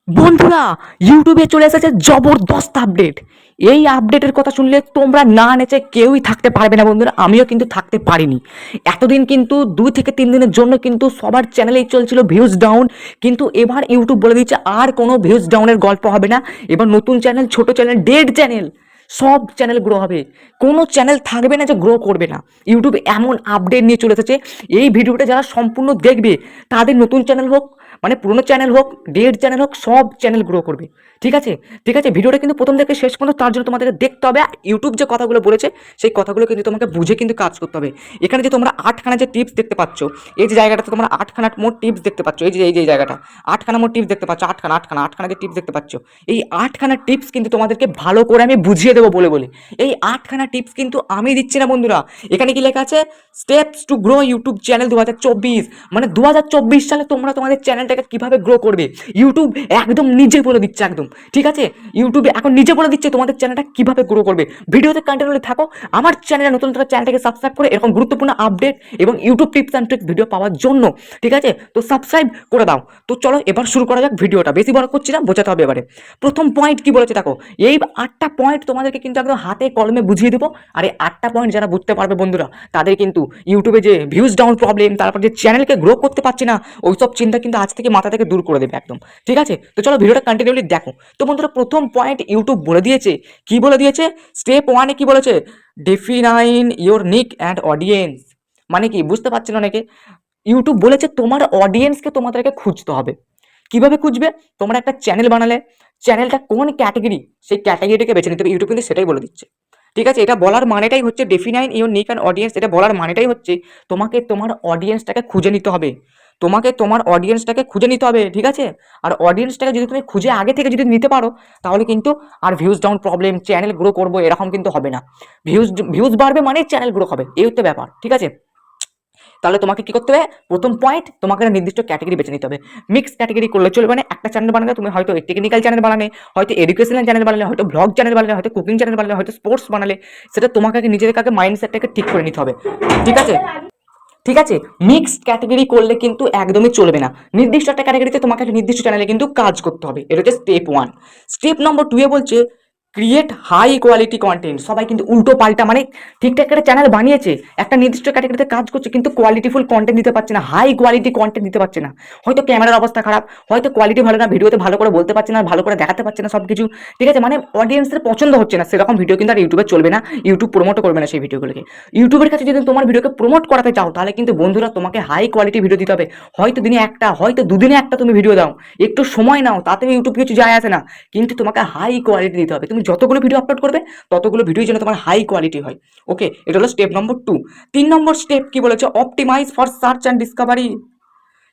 বন্ধুরা, ইউটিউবে চলে এসেছে জবরদস্ত আপডেট। এই আপডেটের কথা শুনলে তোমরা না নেচে কেউই থাকতে পারবে না বন্ধুরা। আমিও কিন্তু থাকতে পারিনি এতদিন। কিন্তু 2 থেকে 3 দিনের জন্য কিন্তু সবার চ্যানেলেই চলছিল ভিউজ ডাউন। কিন্তু এবার ইউটিউব বলে দিচ্ছে আর কোনো ভিউজ ডাউনের গল্প হবে না। এবার নতুন চ্যানেল, ছোট চ্যানেল, ডেড চ্যানেল, সব চ্যানেল গ্রো হবে। কোনো চ্যানেল থাকবে না যে গ্রো করবে না। ইউটিউব এমন আপডেট নিয়ে চলে এসেছে, এই ভিডিওটা যারা সম্পূর্ণ দেখবে তাদের নতুন চ্যানেল হোক, মানে পুরোনো চ্যানেল হোক, ডেড চ্যানেল হোক, সব চ্যানেল গ্রো করবে। ঠিক আছে, ঠিক আছে, ভিডিওটা কিন্তু প্রথম থেকে শেষ পর্যন্ত তার জন্য তোমাদেরকে দেখতে হবে। ইউটিউব যে কথাগুলো বলেছে সেই কথাগুলো কিন্তু তোমাকে বুঝে কিন্তু কাজ করতে হবে। এখানে যে তোমরা 8খানা যে টিপস দেখতে পাচ্ছ, এই যে জায়গাটাতে তোমরা 8খানা মোট টিপস দেখতে পাচ্ছ, এই যে জায়গাটা 8খানা মোট টিপস দেখতে পাচ্ছ, 8খানা যে টিপস দেখতে পাচ্ছ, এই 8খানা টিপস কিন্তু তোমাদেরকে ভালো করে আমি বুঝিয়ে দেবো বলে বলে। এই 8খানা টিপস কিন্তু আমি দিচ্ছি না বন্ধুরা। এখানে কি লেখা আছে? Steps to grow YouTube channel 2024। মানে 2024 সালে তোমরা তোমাদের চ্যানেলটাকে কিভাবে গ্রো করবে ইউটিউব একদম নিজে বলে দিচ্ছে একদম। ঠিক আছে, ইউটিউবে এখন নিজে বলে দিচ্ছে তোমাদের চ্যানেলটা কিভাবে গ্রো করবে। ভিডিওতে কন্টিনিউলি থাকো, আমার চ্যানেলে নতুন নতুন চ্যানেলটাকে সাবস্ক্রাইব করে এরকম গুরুত্বপূর্ণ আপডেট এবং YouTube tips and tricks video পাওয়ার জন্য। ঠিক আছে, তো সাবস্ক্রাইব করে দাও। তো চলো এবার শুরু করা যাক ভিডিওটা। বেশি বড় করছি না, বোঝাতে হবে এবারে। প্রথম পয়েন্ট কি বলেছে দেখো, এই 8টা পয়েন্ট তোমাদেরকে কিন্তু একদম হাতে কলমে বুঝিয়ে দেবো। আর এই 8টা পয়েন্ট যারা বুঝতে পারবে বন্ধুরা, তাদের কিন্তু ইউটিউবে যে ভিউজ ডাউন প্রবলেম, তারপর যে চ্যানেলকে গ্রো করতে পারছে না, ওইসব চিন্তা কিন্তু আজ থেকে মাথা থেকে দূর করে দেবে একদম। ঠিক আছে, তো চলো ভিডিওটা কন্টিনিউলি দেখো। তো বন্ধুরা, প্রথম পয়েন্ট ইউটিউব বলে দিয়েছে। কি বলে দিয়েছে? স্টেপ 1-এ কি বলেছে? ডিফাইন ইওর নিক অ্যান্ড অডিয়েন্স। মানে কি বুঝতে পারছেন অনেকে? ইউটিউব বলেছে তোমার অডিয়েন্সকে তোমাদেরকে খুঁজতে হবে। কিভাবে খুঁজবে? তোমরা একটা চ্যানেল বানালে, চ্যানেলটা কোন ক্যাটাগরি, সেই ক্যাটাগরিটাকে বেছে নিতে হবে। ইউটিউব কিন্তু সেটাই বলে দিচ্ছে। ঠিক আছে, এটা বলার মানেটাই হচ্ছে ডিফাইন ইওর নিক অ্যান্ড অডিয়েন্স। এটা বলার মানেটাই হচ্ছে তোমাকে তোমার অডিয়েন্সটাকে খুঁজে নিতে হবে। তোমাকে তোমার অডিয়েন্সটাকে খুঁজে নিতে হবে। ঠিক আছে, আর অডিয়েন্সটাকে যদি তুমি খুঁজে আগে থেকে যদি নিতে পারো, তাহলে কিন্তু আর views down problem, channel grow করবো এরকম কিন্তু হবে না। ভিউজ ভিউজ বাড়বে মানে চ্যানেল গ্রো হবে, এই হচ্ছে ব্যাপার। ঠিক আছে, তাহলে তোমাকে কি করতে হবে? প্রথম পয়েন্ট, তোমাকে একটা নির্দিষ্ট ক্যাটাগরি বেছে নিতে হবে। মিক্স ক্যাটাগরি করলে চলবে না। একটা চ্যানেল বানালে তুমি হয়তো টেকনিক্যাল চ্যানেল বানালে, হয়তো এডুকেশনাল চ্যানেল বানালে, হয়তো ব্লগ চ্যানেল বানালে, হয়তো কুকিং চ্যানেল বানালে, হয়তো স্পোর্টস বানালে, সেটা তোমাকে নিজেদের কাছে মাইন্ডসেটটাকে ঠিক করে নিতে হবে। ঠিক আছে, ঠিক আছে, মিক্সড ক্যাটাগরি করলে কিন্তু একদমই চলবে না। নির্দিষ্ট একটা ক্যাটাগরিতে তোমাকে একটা নির্দিষ্ট চ্যানেলে কিন্তু কাজ করতে হবে। এটা হচ্ছে স্টেপ 1। স্টেপ নম্বর 2-এ বলছে ক্রিয়েট হাই কোয়ালিটি কন্টেন্ট। সবাই কিন্তু উল্টো পাল্টা, মানে ঠিকঠাক একটা চ্যানেল বানিয়েছে, একটা নির্দিষ্ট ক্যাটাগরিতে কাজ করছে, কিন্তু কোয়ালিটিফুল কন্টেন্ট দিতে পারছে না, হাই কোয়ালিটি কন্টেন্ট দিতে পারছে না। হয়তো ক্যামেরার অবস্থা খারাপ, হয়তো কোয়ালিটি ভালো না, ভিডিওতে ভালো করে বলতে পারছে না, ভালো করে দেখাতে পারছে না সব কিছু। ঠিক আছে, মানে অডিয়েন্সের পছন্দ হচ্ছে না, সেরকম ভিডিও কিন্তু আর ইউটিউবে চলবে না। ইউটিউব প্রমোট করবে না সেই ভিডিওগুলোকে। ইউটিউবের কাছে যদি তোমার ভিডিওকে প্রমোট করাতে চাও, তাহলে কিন্তু বন্ধুরা তোমাকে হাই কোয়ালিটি ভিডিও দিতে হবে। হয়তো দিনে একটা, হয়তো দুদিনে একটা তুমি ভিডিও দাও, একটু সময় নাও, তাতে ইউটিউব কিছু যায় আসে না। কিন্তু তোমাকে হাই কোয়ালিটি দিতে হবে। তুমি যতগুলো ভিডিও আপলোড করবে, ততগুলো ভিডিও যেন তোমার হাই কোয়ালিটি হয়। ওকে, এটা হলো স্টেপ নম্বর 2। 3 নম্বর স্টেপ কি বলেছে? Optimise for search and discovery.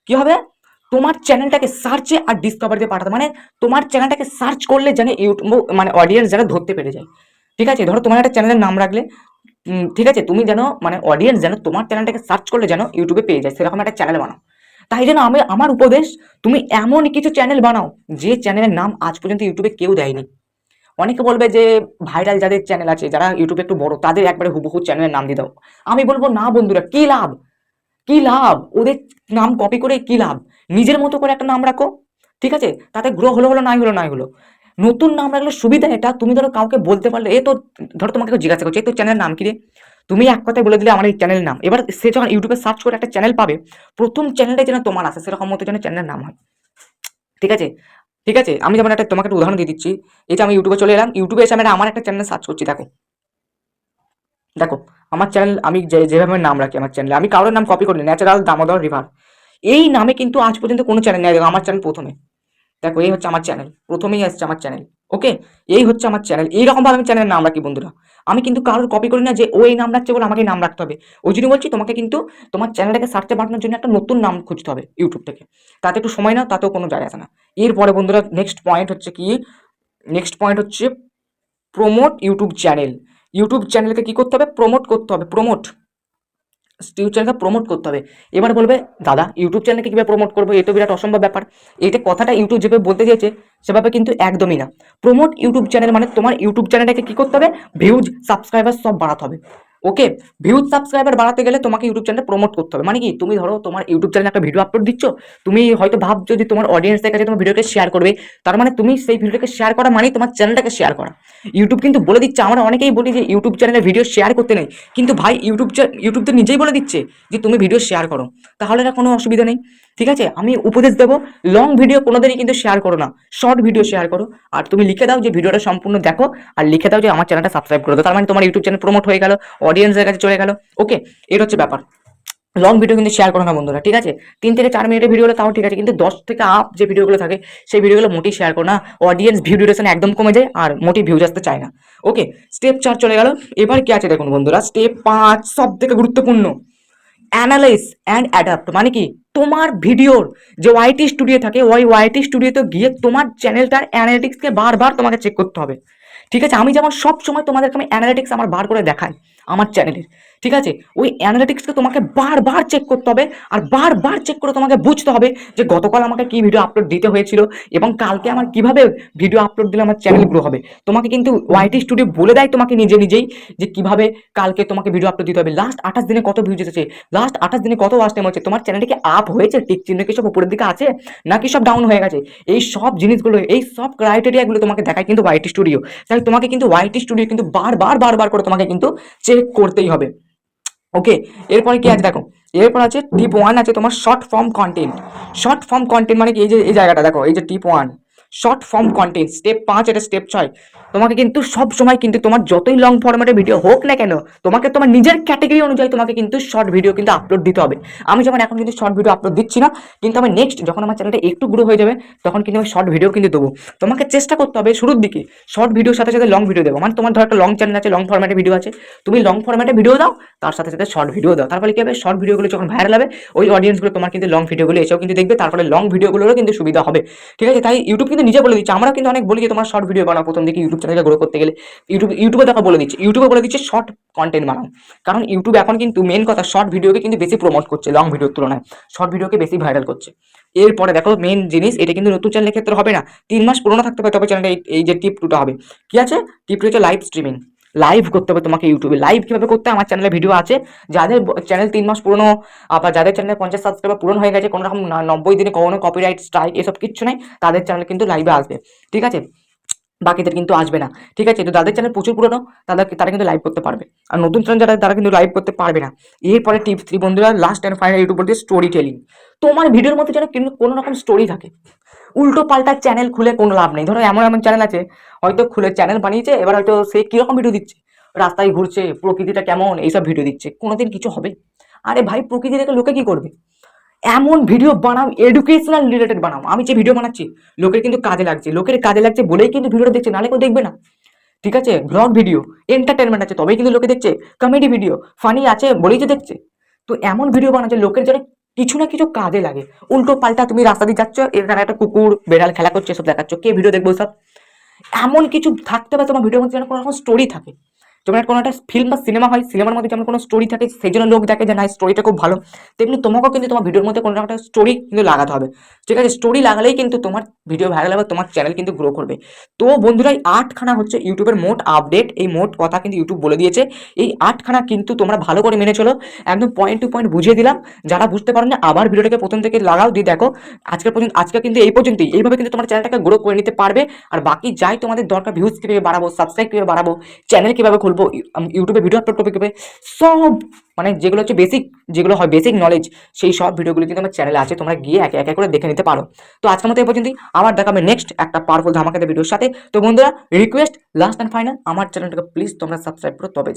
কি হবে? তোমার চ্যানেলটাকে সার্চে আর ডিসকভারিতে পাঠাতে, মানে তোমার চ্যানেলটাকে সার্চ করলে যেন ইউটিউব, মানে অডিয়েন্স যেন ধরতে পেরে যায়। ঠিক আছে, ধরো তোমার একটা চ্যানেলের নাম রাখলে, ঠিক আছে, তুমি যেন, মানে অডিয়েন্স যেন তোমার চ্যানেলটাকে সার্চ করলে যেন ইউটিউবে পেয়ে যায়, সেরকম একটা চ্যানেল বানাও। তাই জন্য আমি, আমার উপদেশ, তুমি এমন কিছু চ্যানেল বানাও যে চ্যানেলের নাম আজ পর্যন্ত ইউটিউবে কেউ দেয়নি। অনেকে বলবে যে ভাইরাল যাদের চ্যানেল আছে, যারা ইউটিউবে একটু বড়, তাদের একবারে হুবহু চ্যানেলের নাম দিয়ে দাও। আমি বলবো না বন্ধুরা, কি লাভ? কি লাভ ওদের নাম কপি করে? কি লাভ? নিজের মতো করে একটা নাম রাখো। ঠিক আছে, তাতে গ্রো হলো হলো, নাই হলো নাই হলো। নতুন নাম রাখলে সুবিধা এটা, তুমি ধরো কাউকে বলতে পারলে, এ তো, ধরো তোমাকে কেউ জিজ্ঞাসা করছে এই তোর চ্যানেলের নাম কি রে, তুমি এক কথায় বলে দিলে আমার এই চ্যানেলের নাম। এবার সে যখন ইউটিউবে সার্চ করে একটা চ্যানেল পাবে, প্রথম চ্যানেলটা যেন তোমার আসে, সেরকম মতো যেন চ্যানেলের নাম হয়। ঠিক আছে, ঠিক আছে, আমি যেমন একটা তোমাকে একটা উদাহরণ দিয়ে দিচ্ছি। এই যে আমি ইউটিউবে চলে এলাম, ইউটিউবে এসে আমি আমার একটা চ্যানেল সার্চ করছি। দেখো, দেখো, আমার চ্যানেল, আমি যেভাবে নাম রাখি আমার চ্যানেলে, আমি কারোর নাম কপি করিনি, ন্যাচারাল দামোদর রিভার। এই নামে কিন্তু আজ পর্যন্ত কোনো চ্যানেল নেই। দেখো আমার চ্যানেল প্রথমে, দেখো এই হচ্ছে আমার চ্যানেল, প্রথমেই আসছে আমার চ্যানেল। ওকে, এই হচ্ছে আমার চ্যানেল। এইরকম ভাবে আমি চ্যানেলের নাম রাখি বন্ধুরা। আমি কিন্তু কারোর কপি করি না যে ও এই নাম রাখছে বলে আমাকে নাম রাখতে হবে। ওই জন্য বলছি, তোমাকে কিন্তু তোমার চ্যানেলটাকে সার্চে পাঠানোর জন্য একটা নতুন নাম খুঁজতে হবে ইউটিউব থেকে। তাতে একটু সময় নাও, তাতেও কোনো যায় আসে না। এরপরে বন্ধুরা, নেক্সট পয়েন্ট হচ্ছে কি? নেক্সট পয়েন্ট হচ্ছে প্রমোট ইউটিউব চ্যানেল। ইউটিউব চ্যানেলকে কি করতে হবে? প্রমোট করতে হবে। প্রমোট, ইউটিউব চ্যানেলকে প্রমোট করতে হবে। এবার বলবে দাদা ইউটিউব চ্যানেলকে কিভাবে প্রমোট করবো, এ তো বিরাট অসম্ভব ব্যাপার। এইটা কথাটা ইউটিউব যেভাবে বলতে চেয়েছে সেভাবে কিন্তু একদমই না। প্রমোট ইউটিউব চ্যানেল মানে তোমার ইউটিউব চ্যানেলটাকে কি করতে হবে? ভিউজ, সাবস্ক্রাইবার সব বাড়াতে হবে। ওকে, ভিউজ সাবস্ক্রাইবার বাড়াতে গেলে তোমাকে ইউটিউব চ্যানেল প্রমোট করতে হবে। মানে কি, তুমি ধরো তোমার ইউটিউব চ্যানেলে একটা ভিডিও আপলোড দিচ্ছ, তুমি হয়তো ভাবছো যে তোমার অডিয়েন্সদের কাছে তোমার ভিডিওকে শেয়ার করবে, তার মানে তুমি সেই ভিডিওটাকে শেয়ার করা মানেই তোমার চ্যানেলটাকে শেয়ার করা। ইউটিউব কিন্তু বলে দিচ্ছে, আমরা অনেকেই বলি যে ইউটিউব চ্যানেলে ভিডিও শেয়ার করতে নেই, কিন্তু ভাই ইউটিউব তো নিজেই বলে দিচ্ছে যে তুমি ভিডিও শেয়ার করো, তাহলে না কোনো অসুবিধা নেই। ঠিক আছে, আমি উপদেশ দেবো, লং ভিডিও কোনোদিনই কিন্তু শেয়ার করো না, শর্ট ভিডিও শেয়ার করো। আর তুমি লিখে দাও যে ভিডিওটা সম্পূর্ণ দেখো, আর লিখে দাও যে আমার চ্যানেলটা সাবস্ক্রাইব করে দাও, তার মানে তোমার ইউটিউব চ্যানেল প্রমোট হয়ে গেল, অডিয়েন্সের কাছে চলে গেল। ওকে, এটা হচ্ছে ব্যাপার। লং ভিডিও কিন্তু শেয়ার করো না বন্ধুরা, ঠিক আছে? 3 থেকে 4 মিনিটের ভিডিও হলে তাও ঠিক আছে, কিন্তু 10 থেকে আপ যে ভিডিওগুলো থাকে সেই ভিডিওগুলো মোটেই শেয়ার করো না, অডিয়েন্স ভিউ ডিউরেশন একদম কমে যায় আর মোটেই ভিউজ আসতে চায় না। ওকে, স্টেপ 4 চলে গেল। এবার কি আছে দেখুন বন্ধুরা, স্টেপ 5 সব থেকে গুরুত্বপূর্ণ, অ্যানালাইজ অ্যান্ড অ্যাডাপ্ট। মানে কি, তোমার ভিডিওর যে ওয়াইটি স্টুডিও থাকে ওই ওয়াইটি স্টুডিওতে গিয়ে তোমার চ্যানেলটার অ্যানালিটিক্সকে বারবার তোমাকে চেক করতে হবে। ঠিক আছে, আমি যেমন সব সময় তোমাদেরকে আমি অ্যানালিটিক্স আমার বার করে দেখাই আমার চ্যানেলের, ঠিক আছে? ওই অ্যানালিটিক্সকে তোমাকে বারবার চেক করতে হবে, আর বারবার চেক করে তোমাকে বুঝতে হবে যে গতকাল আমাকে কি ভিডিও আপলোড দিতে হয়েছিল এবং কালকে আমার কিভাবে ভিডিও আপলোড দিলে আমার চ্যানেল গ্রো হবে। তোমাকে কিন্তু ওয়াইটি স্টুডিও বলে দেয় তোমাকে নিজেই যে কিভাবে কালকে তোমাকে ভিডিও আপলোড দিতে হবে, লাস্ট 28 দিনে কত ভিউজ এসেছে, লাস্ট 28 দিনে কত ওয়াচ টাইম হচ্ছে, তোমার চ্যানেলে কি আপ হয়েছে, টিক চিহ্ন কি সব উপরের দিকে আছে নাকি সব ডাউন হয়ে গেছে, এই সব জিনিসগুলো, এই সব ক্রাইটেরিয়াগুলো তোমাকে দেখায় কিন্তু ওয়াইটি স্টুডিও। তাই তোমাকে কিন্তু ওয়াইটি স্টুডিও কিন্তু বারবার করে তোমাকে কিন্তু চেক করতেই হবে। ওকে, এরপরে কি আছে দেখো, এরপর আছে টিপ 1 আছে তোমার short form content. Short form content মানে কি, এই যে এই জায়গাটা দেখো, এই যে টিপ 1 শর্ট ফর্ম কন্টেন্ট, স্টেপ 5 এটা স্টেপ 6। তোমাকে কিন্তু সব সময় কিন্তু তোমার যতই লং ফরম্যাটের ভিডিও হোক না কেন, তোমাকে তোমার নিজের ক্যাটাগরি অনুযায়ী তোমাকে কিন্তু শর্ট ভিডিও কিন্তু আপলোড দিতে হবে। আমি যেমন এখন কিন্তু শর্ট ভিডিও আপলোড দিচ্ছি না, কিন্তু আমি নেক্সট যখন আমার চ্যানেলটা একটু গ্রো হয়ে যাবে তখন কিন্তু আমি শর্ট ভিডিও কিন্তু দেবো। তোমাকে চেষ্টা করতে হবে শুরুর দিকে শর্ট ভিডিওর সাথে সাথে লং ভিডিও দেবো। মানে তোমার ধর একটা লং চ্যানেল আছে, লং ফরম্যাটের ভিডিও আছে, তুমি লং ফরম্যাটে ভিডিও দাও, তার সাথে সাথে শর্ট ভিডিও দাও। তারপরে কি হবে, শর্ট ভিডিওগুলো যখন ভাইরাল হবে ওই অডিয়েন্সগুলো তোমার কিন্তু লং ভিডিওগুলো এসেও কিন্তু দেখবে, তারপরে লং ভিডিওগুলোরও কিন্তু সুবিধা হবে। ঠিক আছে, তাই ইউটিউব কিন্তু নিজে বলে দিচ্ছে, আমরা কিন্তু অনেক বলি যে তোমার শর্ট ভিডিও বানাও প্রথম দিকে ইউটিউব চ্যানেলকে গ্রো করতে গেলে, ইউটিউবে দেখা বলে দিচ্ছে, ইউটিউবে বলে দিচ্ছে শর্ট কন্টেন্ট বানাও। কারণ ইউটিউব এখন কিন্তু মেন কথা শর্ট ভিডিওকে কিন্তু বেশি প্রমোট করছে লং ভিডিওর তুলনায়, শর্ট ভিডিওকে বেশি ভাইরাল করছে। এরপরে দেখো মেন জিনিস, এটা কিন্তু নতুন চ্যানেলের ক্ষেত্রে হবে না, 3 মাস পুরোনো থাকতে হবে তবে চ্যানেলটা এই যে টিপ 2টা হবে। কি আছে, টিপ 2 হচ্ছে লাইভ স্ট্রিমিং। লাইভ করতে হবে তোমাকে ইউটিউবে। লাইভ কিভাবে করতে হয়, আমার চ্যানেলে ভিডিও আছে, যাদের চ্যানেল 3 মাস পুরনো, আবার যাদের চ্যানেলে 50 সাবস্ক্রাইবার পূরণ হয়ে গেছে, কোনো রকম 90 দিনে কোনো কপিরাইট স্ট্রাইক এসব কিচ্ছু নেই, তাদের চ্যানেল কিন্তু লাইভে আসবে। ঠিক আছে, বাকিদের কিন্তু আসবে না। ঠিক আছে, তো যাদের চ্যানেল প্রচুর পুরনো তারা কিন্তু লাইভ করতে পারবে, আর নতুন চ্যানেল যারা তারা কিন্তু লাইভ করতে পারবে না। এরপরে টিপ 3 বন্ধুরা, লাস্ট অ্যান্ড ফাইনাল, ইউটিউব বলতে স্টোরি টেলিং। তোমার ভিডিওর মধ্যে যেন কিন্তু কোনো রকম স্টোরি থাকে। উল্টো পাল্টা চ্যানেল খুলে কোনো লাভ নেই। ধরো এমন এমন চ্যানেল আছে, হয়তো খুলে চ্যানেল বানিয়েছে, এবার হয়তো সে কিরকম ভিডিও দিচ্ছে, রাস্তায় ঘুরছে, প্রকৃতিটা কেমন, এইসব ভিডিও দিচ্ছে, কোনোদিন কিছু হবে? আরে ভাই, প্রকৃতি দেখে লোকে কি করবে? এমন ভিডিও বানাও, এডুকেশনাল রিলেটেড বানাও। আমি যে ভিডিও বানাচ্ছি লোকের কিন্তু কাজে লাগছে, লোকের কাজে লাগছে বলেই কিন্তু ভিডিওটা দেখছে, নাহলে কেউ দেখবে না। ঠিক আছে, ব্লগ ভিডিও, এন্টারটেনমেন্ট আছে তবেই কিন্তু লোকে দেখছে, কমেডি ভিডিও ফানি আছে বলেই তো দেখছে। তো এমন ভিডিও বানাচ্ছে লোকের যেন কিছু না কিছু কাজে লাগে। উল্টো পাল্টা তুমি রাস্তা দিয়ে যাচ্ছ, এখানে একটা কুকুর বেড়াল খেলা করছে, সব দেখাচ্ছ, কে ভিডিও দেখবো সব? এমন কিছু থাকতে হবে তোমার ভিডিওর মধ্যে যেন কোনো রকম স্টোরি থাকে। যেমন কোনো একটা ফিল্ম বা সিনেমা হয়, সিনেমার মধ্যে যেমন কোনো স্টোরি থাকে, সেই জন্য লোক দেখে যে না স্টোরিটা খুব ভালো, তেমনি তোমাকেও কিন্তু তোমার ভিডিওর মধ্যে কোনো একটা স্টোরি কিন্তু লাগাতে হবে। ঠিক আছে, স্টোরি লাগালেই কিন্তু তোমার ভিডিও ভাইরাল হবে, তোমার চ্যানেল কিন্তু গ্রো করবে। তো বন্ধুরা, এই 8খানা হচ্ছে ইউটিউবের মোট আপডেট, এই মোট কথা কিন্তু ইউটিউব বলে দিয়েছে। এই 8খানা কিন্তু তোমরা ভালো করে মেনে চলো, একদম পয়েন্ট টু পয়েন্ট বুঝিয়ে দিলাম। যারা বুঝতে পারো না আবার ভিডিওটাকে প্রথম থেকে লাগাও, দিয়ে দেখো। আজকে কিন্তু এই পর্যন্তই, এইভাবে কিন্তু তোমার চ্যানেলটাকে গ্রো করে নিতে পারবে। আর বাকি যাই তোমাদের দরকার, ভিউজ কীভাবে বাড়াবো, সাবস্ক্রাইব কীভাবে বাড়াবো, চ্যানেল কীভাবে খুলবো, ইউটিউবে ভিডিও আপলোড করবে কীভাবে, সব মানে যেগুলো হচ্ছে বেসিক, যেগুলো হয় বেসিক নলেজ, সেই সব ভিডিওগুলো কিন্তু আমার চ্যানেলে আছে, তোমরা গিয়ে একে একে করে দেখে নিতে পারো। তো আজকের মতো এই পর্যন্তই, আবার দেখাবে নেক্সট একটা পাওয়ারফুল ধামাকাদার ভিডিওর সাথে। তো বন্ধুরা, রিকোয়েস্ট লাস্ট অ্যান্ড ফাইনাল, আমার চ্যানেলটাকে প্লিজ তোমরা সাবস্ক্রাইব করো, তবে